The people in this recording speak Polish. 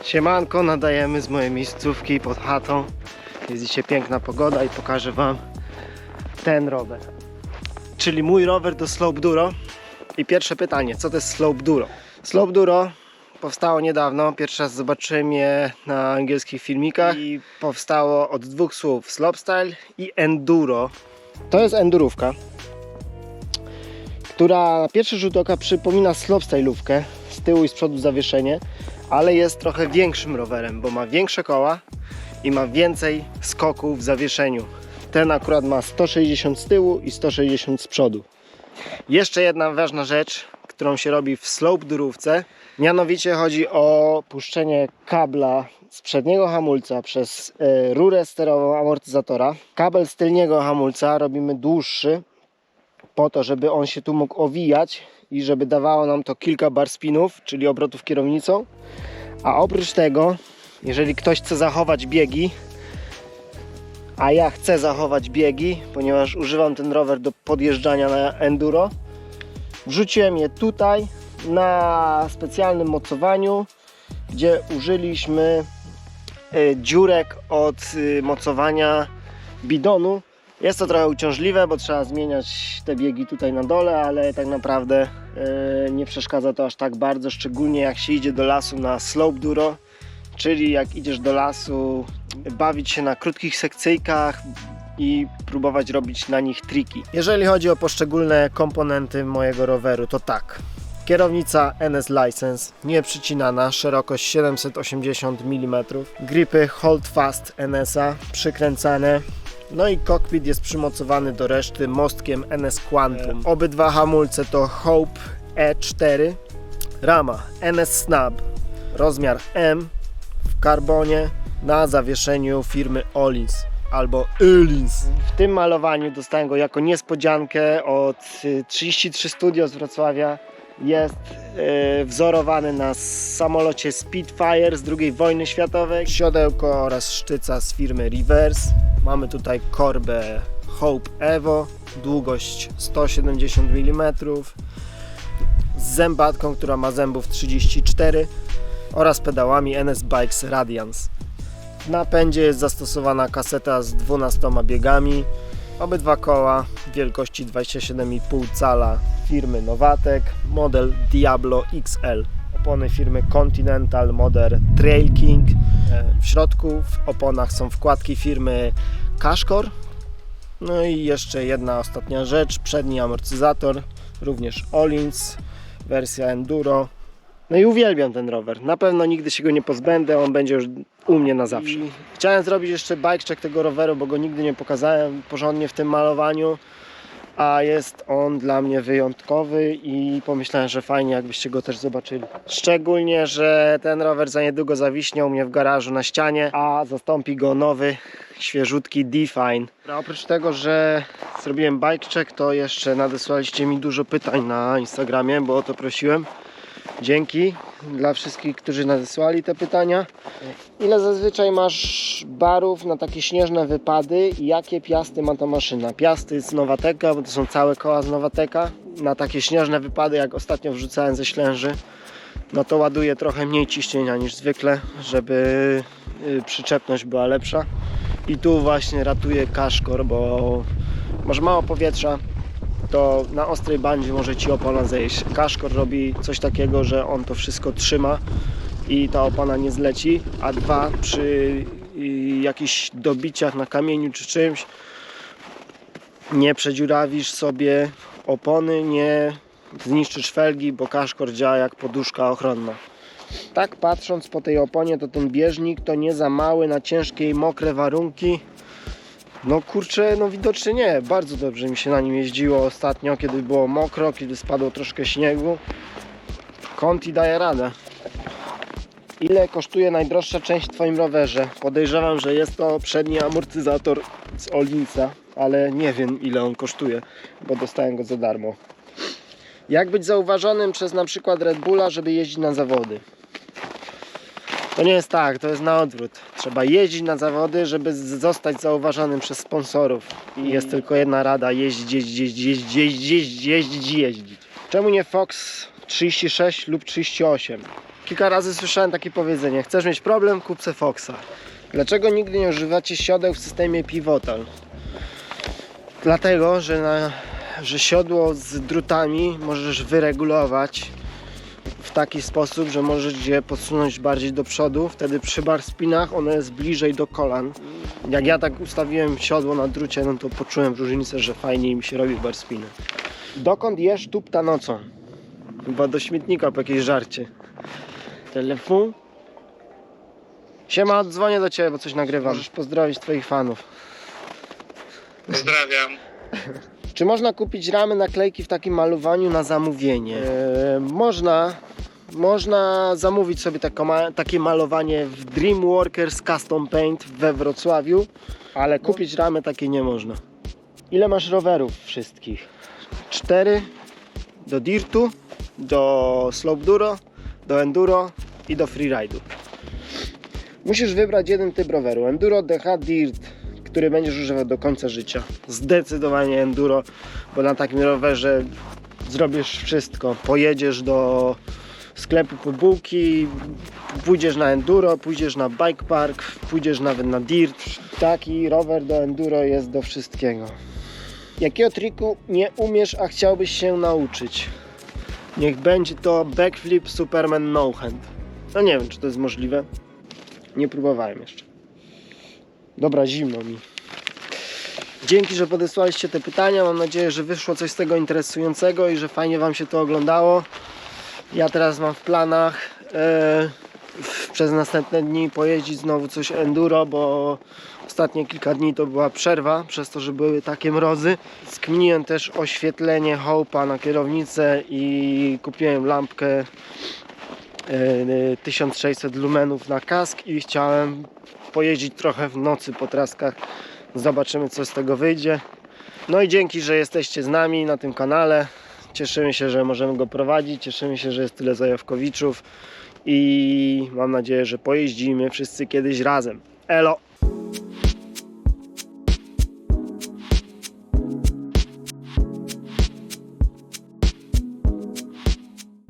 Siemanko, nadajemy z mojej miejscówki pod chatą. Jest dzisiaj piękna pogoda i pokażę wam ten rower, czyli mój rower do Slope Duro. I pierwsze pytanie, co to jest Slope Duro? Slope Duro powstało niedawno, pierwszy raz zobaczyłem je na angielskich filmikach i powstało od dwóch słów: slopestyle i enduro. To jest endurówka, która na pierwszy rzut oka przypomina slopestyle'ówkę, z tyłu i z przodu zawieszenie, ale jest trochę większym rowerem, bo ma większe koła i ma więcej skoków w zawieszeniu. Ten akurat ma 160 z tyłu i 160 z przodu. Jeszcze jedna ważna rzecz, którą się robi w slope durówce, mianowicie chodzi o puszczenie kabla z przedniego hamulca przez rurę sterową amortyzatora. Kabel z tylniego hamulca robimy dłuższy, po to, żeby on się tu mógł owijać i żeby dawało nam to kilka bar spinów, czyli obrotów kierownicą. A oprócz tego, jeżeli ktoś chce zachować biegi, a ja chcę zachować biegi, ponieważ używam ten rower do podjeżdżania na enduro, wrzuciłem je tutaj na specjalnym mocowaniu, gdzie użyliśmy dziurek od mocowania bidonu. Jest to trochę uciążliwe, bo trzeba zmieniać te biegi tutaj na dole, ale tak naprawdę nie przeszkadza to aż tak bardzo, szczególnie jak się idzie do lasu na Slope Duro, czyli jak idziesz do lasu bawić się na krótkich sekcyjkach i próbować robić na nich triki. Jeżeli chodzi o poszczególne komponenty mojego roweru, to tak. Kierownica NS License, nieprzycinana, szerokość 780 mm, gripy Hold Fast NS-a, przykręcane. No i kokpit jest przymocowany do reszty mostkiem NS Quantum. Obydwa hamulce to Hope E4. Rama NS Snub, rozmiar M, w karbonie, na zawieszeniu firmy Öhlins albo Öhlins. W tym malowaniu dostałem go jako niespodziankę od 33 Studio z Wrocławia. Jest wzorowany na samolocie Spitfire z II wojny światowej. Siodełko oraz sztyca z firmy Reverse. Mamy tutaj korbę Hope Evo, długość 170 mm, z zębatką, która ma zębów 34 oraz pedałami NS Bikes Radiance. W napędzie jest zastosowana kaseta z 12 biegami. Obydwa koła wielkości 27,5 cala firmy Novatek, model Diablo XL. Opony firmy Continental, model Trail King. W środku w oponach są wkładki firmy Cashcore. No i jeszcze jedna ostatnia rzecz, przedni amortyzator, również Öhlins, wersja Enduro. No i uwielbiam ten rower, na pewno nigdy się go nie pozbędę, on będzie już u mnie na zawsze. Chciałem zrobić jeszcze bike check tego roweru, bo go nigdy nie pokazałem porządnie w tym malowaniu, a jest on dla mnie wyjątkowy i pomyślałem, że fajnie jakbyście go też zobaczyli. Szczególnie, że ten rower za niedługo zawiśnie u mnie w garażu na ścianie, a zastąpi go nowy, świeżutki Define. A oprócz tego, że zrobiłem bike check, to jeszcze nadesłaliście mi dużo pytań na Instagramie, bo o to prosiłem. Dzięki dla wszystkich, którzy nadesłali te pytania. Ile zazwyczaj masz barów na takie śnieżne wypady i jakie piasty ma ta maszyna? Piasty z Novateka, bo to są całe koła z Novateka. Na takie śnieżne wypady, jak ostatnio wrzucałem ze Ślęży, no to ładuje trochę mniej ciśnienia niż zwykle, żeby przyczepność była lepsza. I tu właśnie ratuje Cashcore, bo masz mało powietrza, to na ostrej bandzie może ci opona zejść. Cashcore robi coś takiego, że on to wszystko trzyma i ta opona nie zleci, a dwa, przy jakichś dobiciach na kamieniu czy czymś nie przedziurawisz sobie opony, nie zniszczysz felgi, bo Cashcore działa jak poduszka ochronna. Tak patrząc po tej oponie, to ten bieżnik to nie za mały na ciężkie i mokre warunki. No kurczę, no widocznie nie. Bardzo dobrze mi się na nim jeździło ostatnio, kiedy było mokro, kiedy spadło troszkę śniegu. Conti daje radę. Ile kosztuje najdroższa część w Twoim rowerze? Podejrzewam, że jest to przedni amortyzator z Öhlinsa, ale nie wiem, ile on kosztuje, bo dostałem go za darmo. Jak być zauważonym przez na przykład Red Bulla, żeby jeździć na zawody? To nie jest tak, to jest na odwrót. Trzeba jeździć na zawody, żeby zostać zauważonym przez sponsorów. I jest tylko jedna rada: jeździć. Czemu nie Fox 36 lub 38? Kilka razy słyszałem takie powiedzenie: chcesz mieć problem, kup se Foxa. Dlaczego nigdy nie używacie siodeł w systemie Pivotal? Dlatego, że siodło z drutami możesz wyregulować w taki sposób, że możesz je podsunąć bardziej do przodu. Wtedy przy bar spinach ono jest bliżej do kolan. Jak ja tak ustawiłem siodło na drucie, no to poczułem różnicę, że fajniej mi się robi bar spiny. Dokąd jesz tupta nocą? Chyba do śmietnika po jakieś żarcie. Telefon? Siema, dzwonię do ciebie, bo coś nagrywam. Możesz pozdrowić twoich fanów. Pozdrawiam. Czy można kupić ramy, naklejki w takim malowaniu na zamówienie? Można zamówić sobie takie malowanie w Dreamworkers Custom Paint we Wrocławiu, ale kupić ramy takie nie można. Ile masz rowerów wszystkich? 4 do dirtu, do slope duro, do enduro i do freeride'u. Musisz wybrać jeden typ roweru: enduro, DH, dirt, który będziesz używał do końca życia. Zdecydowanie enduro, bo na takim rowerze zrobisz wszystko. Pojedziesz do sklepu po bułki, pójdziesz na enduro, pójdziesz na bike park, pójdziesz nawet na dirt. Taki rower do enduro jest do wszystkiego. Jakiego triku nie umiesz, a chciałbyś się nauczyć? Niech będzie to backflip Superman no hand. No nie wiem, czy to jest możliwe. Nie próbowałem jeszcze. Dobra, zimno mi. Dzięki, że podesłaliście te pytania. Mam nadzieję, że wyszło coś z tego interesującego i że fajnie wam się to oglądało. Ja teraz mam w planach przez następne dni pojeździć znowu coś enduro, bo ostatnie kilka dni to była przerwa przez to, że były takie mrozy. Skminiłem też oświetlenie Hope'a na kierownicę i kupiłem lampkę 1600 lumenów na kask i chciałem pojeździć trochę w nocy po traskach. Zobaczymy, co z tego wyjdzie. No i dzięki, że jesteście z nami na tym kanale. Cieszymy się, że możemy go prowadzić. Cieszymy się, że jest tyle zajawkowiczów i mam nadzieję, że pojeździmy wszyscy kiedyś razem. Elo!